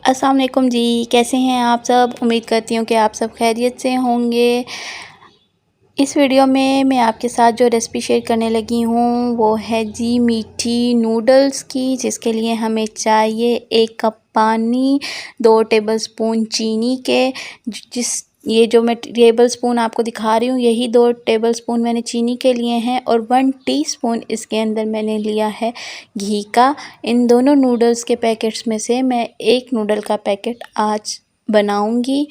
अस्सलाम वालेकुम जी, कैसे हैं आप सब? उम्मीद करती हूँ कि आप सब खैरियत से होंगे। इस वीडियो में मैं आपके साथ जो रेसिपी शेयर करने लगी हूँ वो है जी मीठी नूडल्स की, जिसके लिए हमें चाहिए 1 कप पानी, 2 टेबलस्पून चीनी के, ये जो मैं टेबलस्पून आपको दिखा रही हूँ यही 2 टेबलस्पून मैंने चीनी के लिए हैं और 1 टीस्पून इसके अंदर मैंने लिया है घी का। इन दोनों नूडल्स के पैकेट्स में से मैं 1 नूडल का पैकेट आज बनाऊंगी।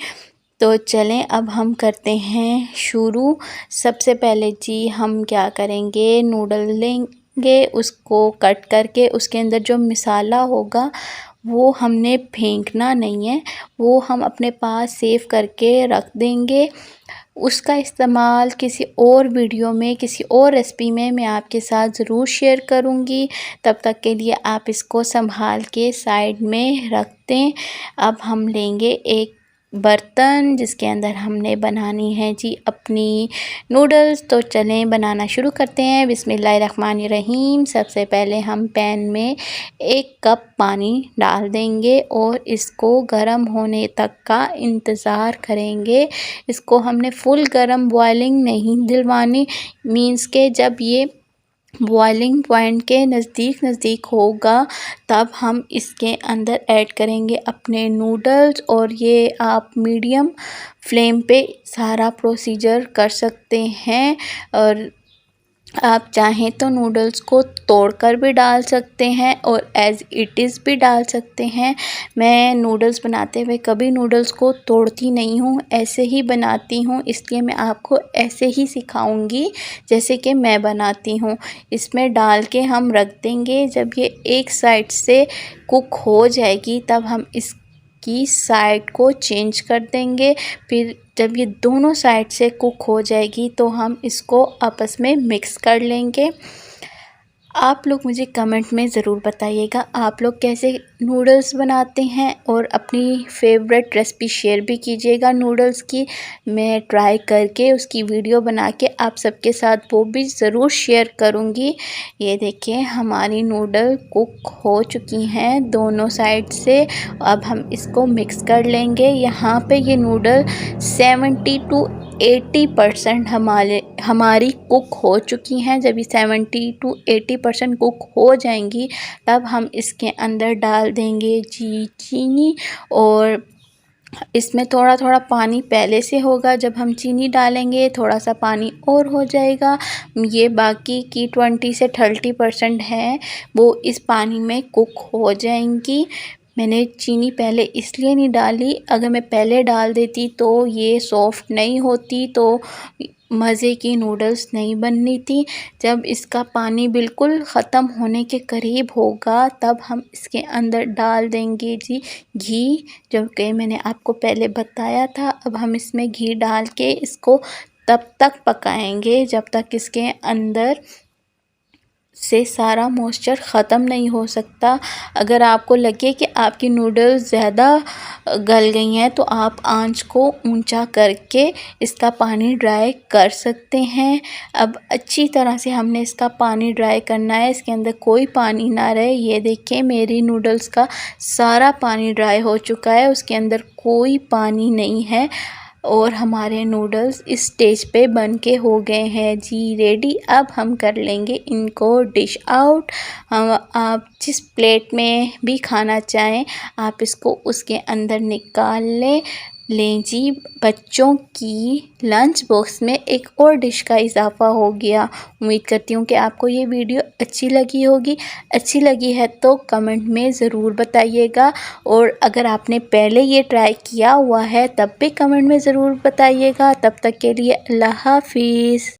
तो चलें अब हम करते हैं शुरू। सबसे पहले जी हम क्या करेंगे, नूडल लेंगे, उसको कट करके उसके अंदर जो मसाला होगा वो हमने फेंकना नहीं है, वो हम अपने पास सेव करके रख देंगे। उसका इस्तेमाल किसी और वीडियो में, किसी और रेसिपी में मैं आपके साथ ज़रूर शेयर करूँगी। तब तक के लिए आप इसको संभाल के साइड में रख दें। अब हम लेंगे एक बर्तन जिसके अंदर हमने बनानी है जी अपनी नूडल्स। तो चलें बनाना शुरू करते हैं। बिस्मिल्लाहिर्रहमानिर्रहीम। सबसे पहले हम पैन में 1 कप पानी डाल देंगे और इसको गर्म होने तक का इंतज़ार करेंगे। इसको हमने फुल गर्म बॉइलिंग नहीं दिलवानी, मीन्स के जब ये बॉइलिंग पॉइंट के नज़दीक होगा तब हम इसके अंदर ऐड करेंगे अपने नूडल्स। और ये आप मीडियम फ्लेम पे सारा प्रोसीजर कर सकते हैं और आप चाहें तो नूडल्स को तोड़कर भी डाल सकते हैं और एज़ इट इज़ भी डाल सकते हैं। मैं नूडल्स बनाते हुए कभी नूडल्स को तोड़ती नहीं हूँ, ऐसे ही बनाती हूँ, इसलिए मैं आपको ऐसे ही सिखाऊंगी जैसे कि मैं बनाती हूँ। इसमें डाल के हम रख देंगे। जब ये एक साइड से कुक हो जाएगी तब हम इसकी साइड को चेंज कर देंगे। फिर जब ये दोनों साइड से कुक हो जाएगी तो हम इसको आपस में मिक्स कर लेंगे। आप लोग मुझे कमेंट में ज़रूर बताइएगा आप लोग कैसे नूडल्स बनाते हैं और अपनी फेवरेट रेसिपी शेयर भी कीजिएगा नूडल्स की। मैं ट्राई करके उसकी वीडियो बना के आप सबके साथ वो भी ज़रूर शेयर करूँगी। ये देखिए हमारी नूडल कुक हो चुकी हैं दोनों साइड से। अब हम इसको मिक्स कर लेंगे। यहाँ पे ये नूडल 70 to 80% हमारी कुक हो चुकी हैं। जब ये 70 to 80% कुक हो जाएंगी तब हम इसके अंदर डाल देंगे जी चीनी। और इसमें थोड़ा थोड़ा पानी पहले से होगा, जब हम चीनी डालेंगे थोड़ा सा पानी और हो जाएगा। ये बाकी की 20 से 30% है वो इस पानी में कुक हो जाएंगी। मैंने चीनी पहले इसलिए नहीं डाली, अगर मैं पहले डाल देती तो ये सॉफ्ट नहीं होती, तो मज़े की नूडल्स नहीं बननी थी। जब इसका पानी बिल्कुल ख़त्म होने के करीब होगा तब हम इसके अंदर डाल देंगे जी घी, जो कि मैंने आपको पहले बताया था। अब हम इसमें घी डाल के इसको तब तक पकाएंगे जब तक इसके अंदर से सारा मॉइस्चर ख़त्म नहीं हो सकता। अगर आपको लगे कि आपकी नूडल्स ज़्यादा गल गई हैं तो आप आंच को ऊंचा करके इसका पानी ड्राई कर सकते हैं। अब अच्छी तरह से हमने इसका पानी ड्राई करना है, इसके अंदर कोई पानी ना रहे। ये देखिए मेरी नूडल्स का सारा पानी ड्राई हो चुका है, उसके अंदर कोई पानी नहीं है और हमारे नूडल्स इस स्टेज पे बन के हो गए हैं जी रेडी। अब हम कर लेंगे इनको डिश आउट। हम आप जिस प्लेट में भी खाना चाहें आप इसको उसके अंदर निकाल लें जी। बच्चों की लंच बॉक्स में एक और डिश का इजाफ़ा हो गया। उम्मीद करती हूँ कि आपको ये वीडियो अच्छी लगी होगी। अच्छी लगी है तो कमेंट में ज़रूर बताइएगा और अगर आपने पहले ये ट्राई किया हुआ है तब भी कमेंट में ज़रूर बताइएगा। तब तक के लिए अल्लाह हाफिज़।